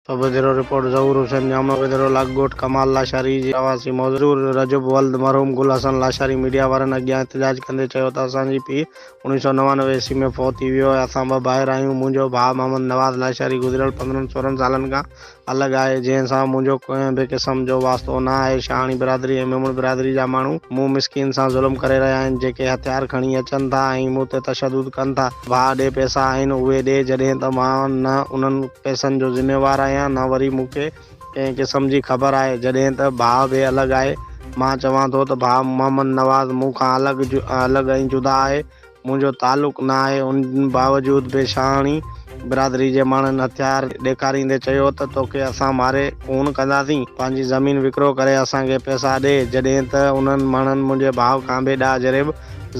सुबेदरो report ज़हूर हुसैन जामा बेदरो लागोट कमाल लाशारी जी प्रवासी मौजूर रजब वल्द मरहूम गुल हसन लाशारी मीडिया वारनि अॻियां एहतजाज कंदे चयो त असांजी पीउ 1999 ईस्वी में फौत थी वियो आहे। असां ॿ भाउर आहियूं। मुंहिंजो भाउ मोहम्मद नवाज़ लाशारी गुज़िरियल 15-16 सालनि खां अलॻि आहे, जंहिंसां मुंहिंजो कंहिं बि क़िस्म जो वास्तो न आहे। शाहाणी बिरादरी ऐं मेमण बिरादरी जा माण्हू मूं मिसकिन सां ज़ुल्म करे रहिया आहिनि, जेके हथियार खणी अचनि था ऐं मूं ते तशदुद कनि था। भाउ ॾे पैसा आहिनि उहे ॾे, जॾहिं त मां न उन्हनि पैसनि जो ज़िम्मेवार आहियां न वरी मूंखे कंहिं क़िस्म जी ख़बर आहे। जॾहिं त भाउ बि अलॻि आहे। मां चवां थो त भाउ मोहम्मद नवाज़ मूंखां अलॻि ऐं जुदा आहे, मुंहिंजो तालुक़ न आहे। उन बावजूद बि शाहाणी बिरादरी जे माण्हुनि हथियार ॾेखारींदे चयो त तोखे असां मारे खून कंदासीं, पंहिंजी ज़मीन विकिरो करे असांखे पैसा ॾे। जॾहिं त उन्हनि माण्हुनि मुंहिंजे भाउ खां बि ॾाह जरिब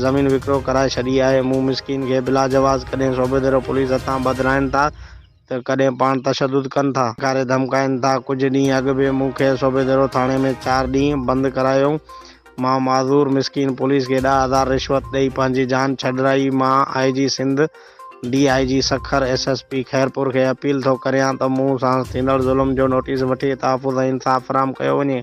ज़मीन विकिरो कराए छॾी आहे। मूं मिसकिन खे बिला जवाज़ कॾहिं सूबेदारो पुलिस हथां बदिराइनि था त कॾहिं पाण तशदुद कनि था, करे धमकाइनि था। कुझु ॾींहं अॻु बि मूंखे सूबेदारो थाणे में 4 ॾींहं बंदि करायो। मां माज़ूर मिसकिन पुलिस खे 10,000 रिश्वत ॾेई पंहिंजी जान छॾाई। मां IG Sindh, DIG Sukkur, SSP Khairpur खे अपील थो करियां त मूं सां थींदड़ ज़ुल्म जो नोटिस वठी तहफ़ुज़ ऐं इंसाफ़ फ़राहम कयो वञे।